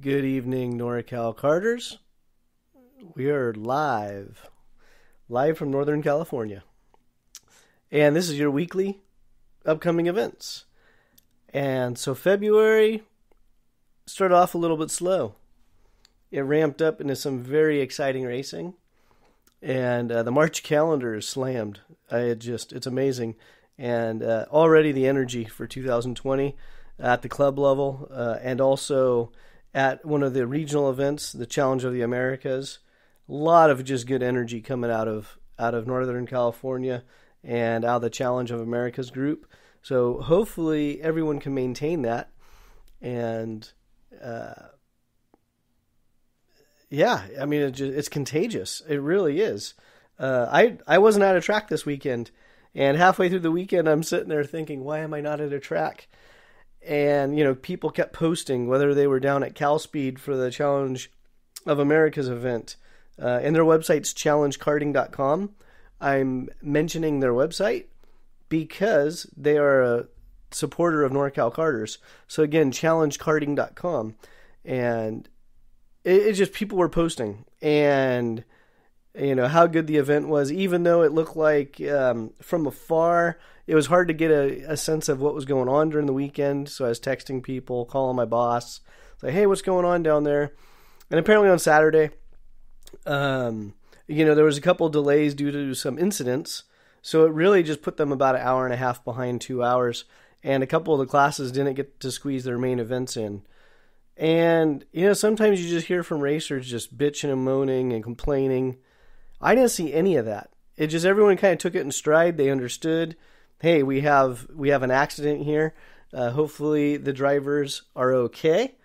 Good evening, NorCal Karters. We are live from Northern California. And this is your weekly upcoming events. And so February started off a little bit slow. It ramped up into some very exciting racing. And the March calendar is slammed. It's amazing. And already the energy for 2020 at the club level and also at one of the regional events, the Challenge of the Americas. A lot of just good energy coming out of Northern California and out of the Challenge of Americas group. So hopefully everyone can maintain that. And it's contagious. It really is. I wasn't at a track this weekend, and halfway through the weekend I'm sitting there thinking, why am I not at a track? And, people kept posting whether they were down at CalSpeed for the Challenge of America's event. And their website's challengekarting.com. I'm mentioning their website because they are a supporter of NorCal Karters. So again, challengekarting.com. And it just, people were posting. And, how good the event was, even though it looked like from afar, it was hard to get a sense of what was going on during the weekend. So I was texting people, calling my boss, say, hey, what's going on down there? And apparently on Saturday, there was a couple of delays due to some incidents. So it really just put them about an hour and a half behind 2 hours. And a couple of the classes didn't get to squeeze their main events in. And, sometimes you just hear from racers just bitching and moaning and complaining. I didn't see any of that. It just, everyone kind of took it in stride. They understood, hey, we have an accident here. Hopefully the drivers are okay.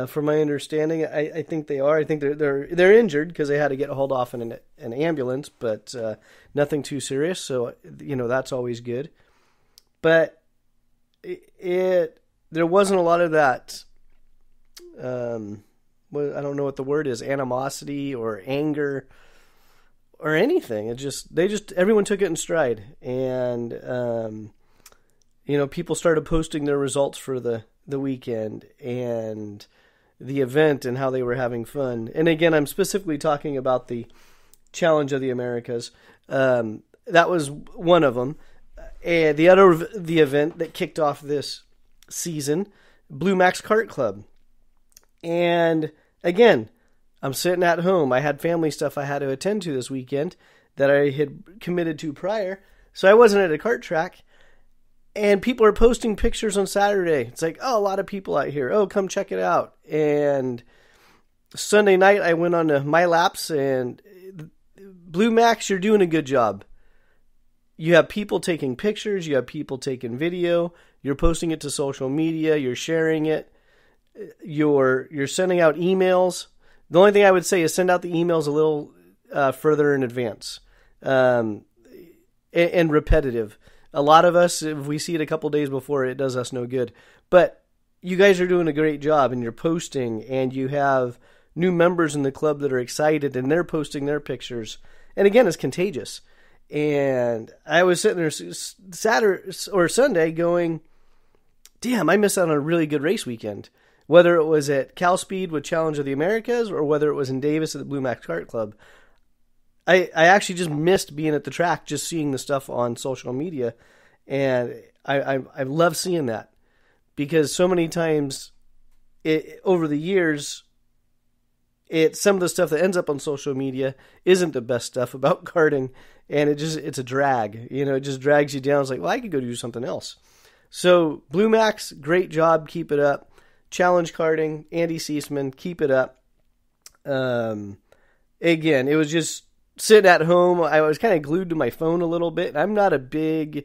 From my understanding, I think they are. I think they're injured because they had to get hauled off in an ambulance, but nothing too serious. So, that's always good. But there wasn't a lot of that, I don't know what the word is, animosity or anger or anything. Everyone took it in stride. And, people started posting their results for the weekend and the event and how they were having fun. And again, I'm specifically talking about the Challenge of the Americas. That was one of them. And the event that kicked off this season, BlueMax Kart Club. And again, I'm sitting at home. I had family stuff I had to attend to this weekend that I had committed to prior. So I wasn't at a kart track. And people are posting pictures on Saturday. It's like, oh, a lot of people out here. Oh, come check it out. And Sunday night, I went on to my laps, and BlueMax, you're doing a good job. You have people taking pictures. You have people taking video. You're posting it to social media. You're sharing it. You're sending out emails. The only thing I would say is send out the emails a little further in advance and repetitive. A lot of us, if we see it a couple days before, it does us no good. But you guys are doing a great job, and you're posting, and you have new members in the club that are excited, and they're posting their pictures. And again, it's contagious. And I was sitting there Saturday or Sunday going, damn, I missed out on a really good race weekend. Whether it was at CalSpeed with Challenge of the Americas or whether it was in Davis at the BlueMax Kart Club. I actually just missed being at the track, just seeing the stuff on social media. And I love seeing that because so many times over the years, some of the stuff that ends up on social media isn't the best stuff about karting. And it's a drag, it just drags you down. It's like, well, I could go do something else. So BlueMax, great job. Keep it up. Challenge Karting, Andy Seisman, keep it up. Again, it was just sitting at home. I was kind of glued to my phone a little bit. I'm not a big...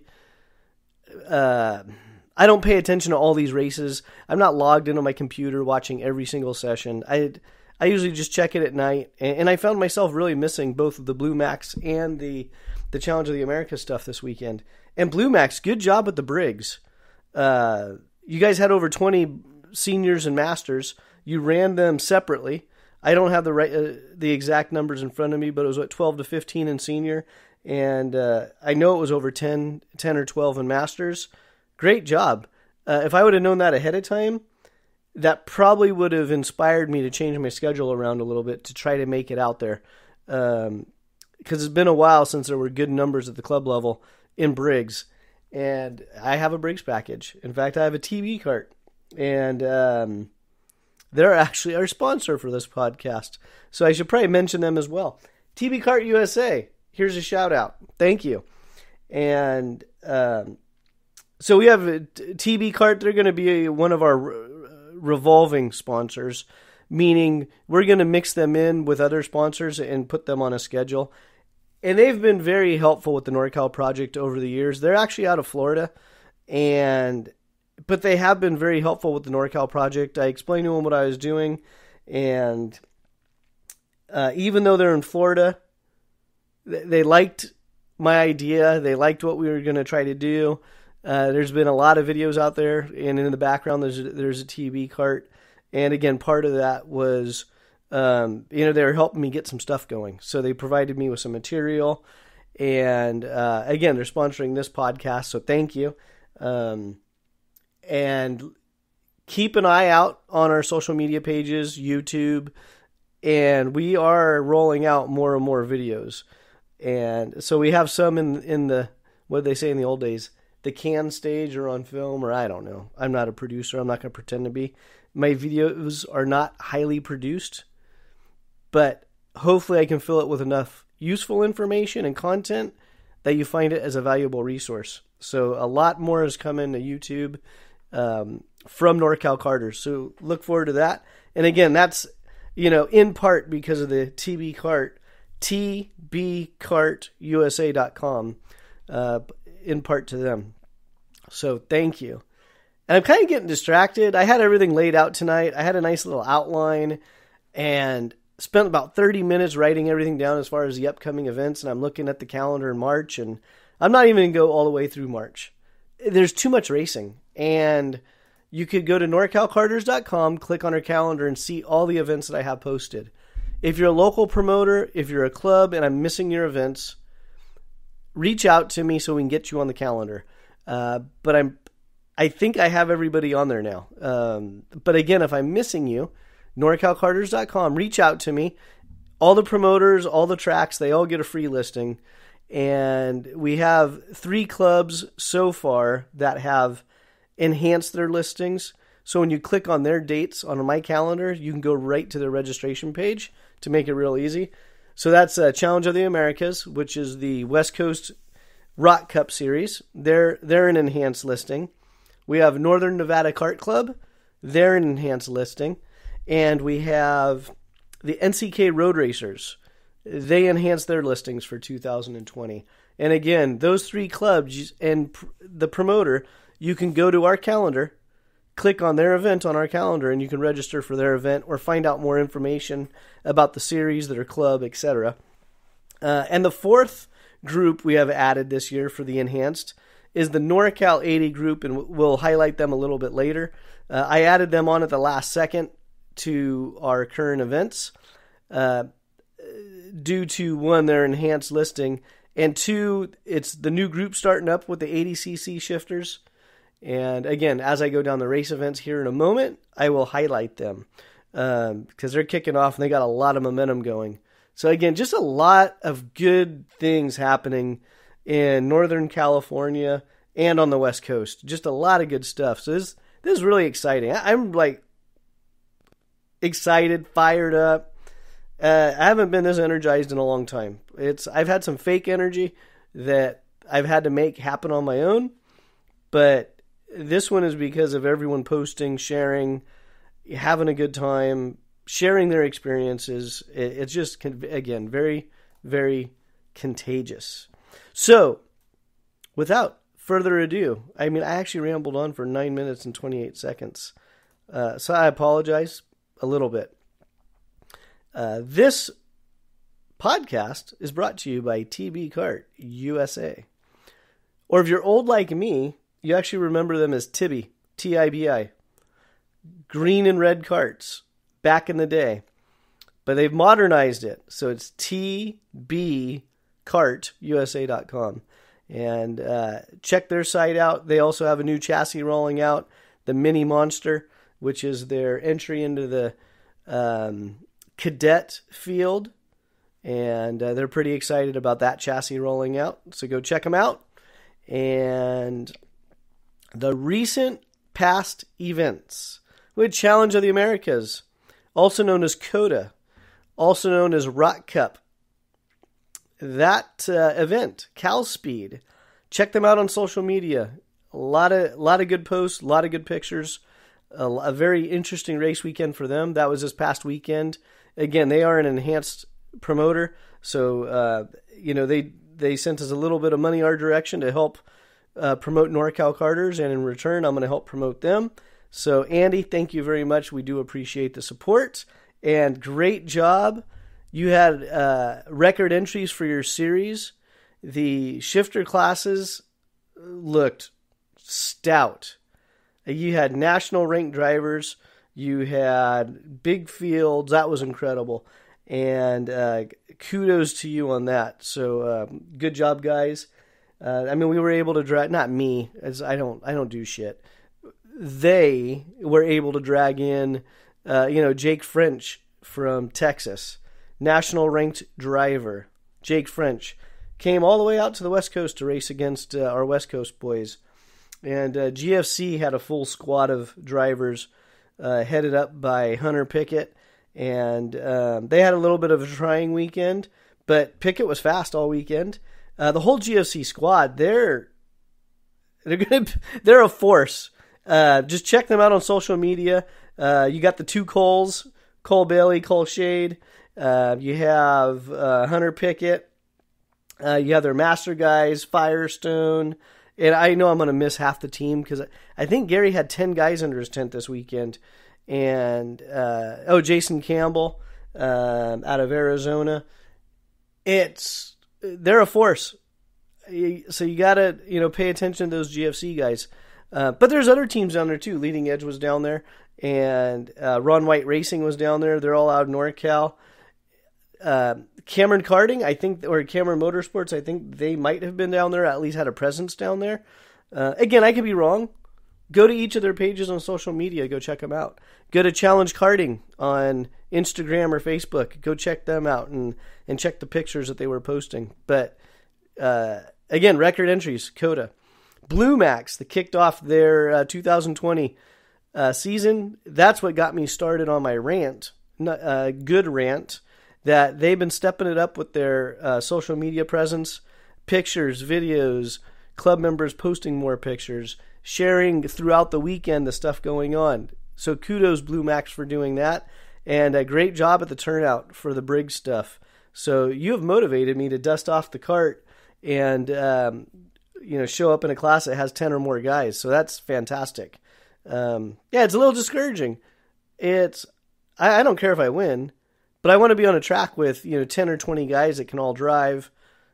I don't pay attention to all these races. I'm not logged into my computer watching every single session. I usually just check it at night. And I found myself really missing both the BlueMax and the Challenge of the Americas stuff this weekend. And BlueMax, good job with the Briggs. You guys had over 20... seniors and masters. You ran them separately. I don't have the exact numbers in front of me, but it was 12 to 15 in senior, and I know it was over 10 or 12 in masters. Great job. If I would have known that ahead of time, that probably would have inspired me to change my schedule around a little bit to try to make it out there. Because it's been a while since there were good numbers at the club level in Briggs. And I have a Briggs package. In fact, I have a TB cart. And they're actually our sponsor for this podcast. So I should probably mention them as well. Kart USA. Here's a shout out. Thank you. And so we have a TB Kart. They're going to be one of our revolving sponsors, meaning we're going to mix them in with other sponsors and put them on a schedule. And they've been very helpful with the NorCal project over the years. They're actually out of Florida, but they have been very helpful with the NorCal project. I explained to them what I was doing, and even though they're in Florida, they liked my idea. They liked what we were going to try to do. There's been a lot of videos out there, and in the background there's a TB cart. And again, part of that was, they were helping me get some stuff going. So they provided me with some material, and again, they're sponsoring this podcast, so thank you. And keep an eye out on our social media pages, YouTube, and we are rolling out more and more videos. And so we have some in the, what did they say in the old days, the can stage or on film, or I don't know. I'm not a producer. I'm not going to pretend to be. My videos are not highly produced, but hopefully I can fill it with enough useful information and content that you find it as a valuable resource. So a lot more is coming to YouTube from NorCal Karters. So look forward to that. And again, that's, in part because of the TB Kart, tbkartusa.com, in part to them. So thank you. And I'm kind of getting distracted. I had everything laid out tonight. I had a nice little outline and spent about 30 minutes writing everything down as far as the upcoming events. And I'm looking at the calendar in March, and I'm not even going to go all the way through March. There's too much racing. And you could go to norcalkarters.com, click on our calendar, and see all the events that I have posted. If you're a local promoter, if you're a club and I'm missing your events, reach out to me so we can get you on the calendar. But I think I have everybody on there now. But again, if I'm missing you, norcalkarters.com, reach out to me. All the promoters, all the tracks, they all get a free listing. And we have 3 clubs so far that have enhanced their listings. So when you click on their dates on my calendar, you can go right to their registration page to make it real easy. So that's Challenge of the Americas, which is the West Coast Rock Cup Series. They're an enhanced listing. We have Northern Nevada Kart Club. They're an enhanced listing. And we have the NCK Road Racers. They enhanced their listings for 2020. And again, those 3 clubs and the promoter, you can go to our calendar, click on their event on our calendar, and you can register for their event or find out more information about the series, their club, etc. And the 4th group we have added this year for the enhanced is the NorCal 80 group, and we'll highlight them a little bit later. I added them on at the last second to our current events due to, 1, their enhanced listing, and 2, it's the new group starting up with the 80cc shifters. And again, as I go down the race events here in a moment, I will highlight them because they're kicking off and they got a lot of momentum going. So again, just a lot of good things happening in Northern California and on the West Coast. Just a lot of good stuff. So this is really exciting. I'm like excited, fired up. I haven't been this energized in a long time. I've had some fake energy that I've had to make happen on my own, but this one is because of everyone posting, sharing, having a good time, sharing their experiences. It's just, again, very, very contagious. So, without further ado, I actually rambled on for 9 minutes and 28 seconds. So I apologize a little bit. This podcast is brought to you by TB Kart USA. Or if you're old like me, you actually remember them as Tibi, T-I-B-I. Green and red carts back in the day. But they've modernized it. So it's tbkartusa.com. And check their site out. They also have a new chassis rolling out, the Mini Monster. which is their entry into the cadet field. And they're pretty excited about that chassis rolling out. So go check them out. And the recent past events. We had Challenge of the Americas, also known as COTA, also known as Rock Cup. That event, CalSpeed, check them out on social media. A lot of good posts, a lot of good pictures. A very interesting race weekend for them. That was this past weekend. Again, they are an enhanced promoter, so they sent us a little bit of money our direction to help promote NorCal karters, and in return, I'm going to help promote them. So, Andy, thank you very much. We do appreciate the support, and great job. You had record entries for your series. The shifter classes looked stout. You had national ranked drivers. You had big fields. That was incredible. And kudos to you on that. So good job, guys. We were able to drag, not me, as I don't do shit. They were able to drag in, Jake French from Texas, national ranked driver. Jake French came all the way out to the West Coast to race against our West Coast boys. And GFC had a full squad of drivers headed up by Hunter Pickett. And they had a little bit of a trying weekend, but Pickett was fast all weekend. The whole GFC squad, they're a force. Just check them out on social media. You got the two Coles, Cole Bailey, Cole Shade. You have Hunter Pickett. You have their master guys, Firestone. And I know I'm going to miss half the team because I think Gary had 10 guys under his tent this weekend. And, Jason Campbell out of Arizona. They're a force. So you got to, pay attention to those GFC guys. But there's other teams down there too. Leading Edge was down there. And Ron White Racing was down there. They're all out of NorCal. Cameron Karting, I think, or Cameron Motorsports, I think they might have been down there, at least had a presence down there. Again, I could be wrong. Go to each of their pages on social media. Go check them out. Go to Challenge Karting on Instagram or Facebook. Go check them out and check the pictures that they were posting. But, again, record entries, COTA. BlueMax, that kicked off their 2020 season. That's what got me started on my rant, good rant, that they've been stepping it up with their social media presence, pictures, videos, club members posting more pictures, sharing throughout the weekend the stuff going on. So kudos BlueMax for doing that, and a great job at the turnout for the Briggs stuff. So you have motivated me to dust off the cart and show up in a class that has 10 or more guys. So that's fantastic. It's a little discouraging. I don't care if I win, but I want to be on a track with 10 or 20 guys that can all drive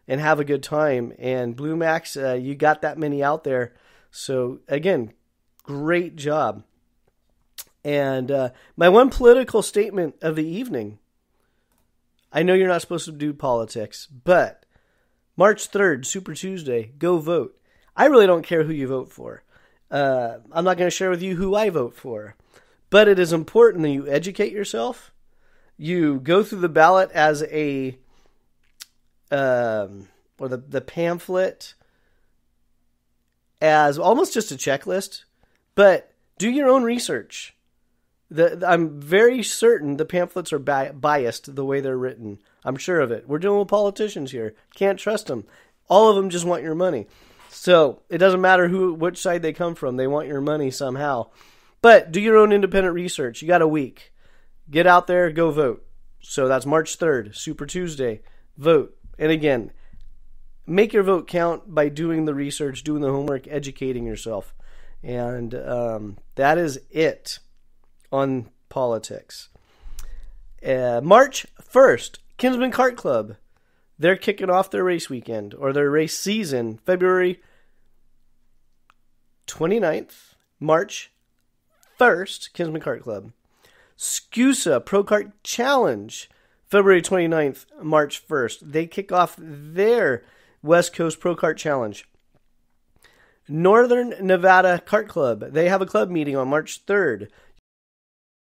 and have a good time. And BlueMax, you got that many out there. So, again, great job. And my one political statement of the evening, I know you're not supposed to do politics, but March 3rd, Super Tuesday, go vote. I really don't care who you vote for. I'm not going to share with you who I vote for. But it is important that you educate yourself. You go through the ballot as the pamphlet as almost just a checklist, but do your own research. I'm very certain the pamphlets are biased the way they're written. I'm sure of it. We're dealing with politicians here. Can't trust them. All of them just want your money. So it doesn't matter which side they come from. They want your money somehow. But do your own independent research. You got a week. Get out there, go vote. So that's March 3rd, Super Tuesday. Vote. And again, make your vote count by doing the research, doing the homework, educating yourself. And that is it on politics. March 1st, Kinsmen Kart Club. They're kicking off their race weekend, or their race season, February 29th, March 1st, Kinsmen Kart Club. SKUSA ProKart Challenge, February 29th, March 1st. They kick off their West Coast ProKart Challenge. Northern Nevada Kart Club, they have a club meeting on March 3rd.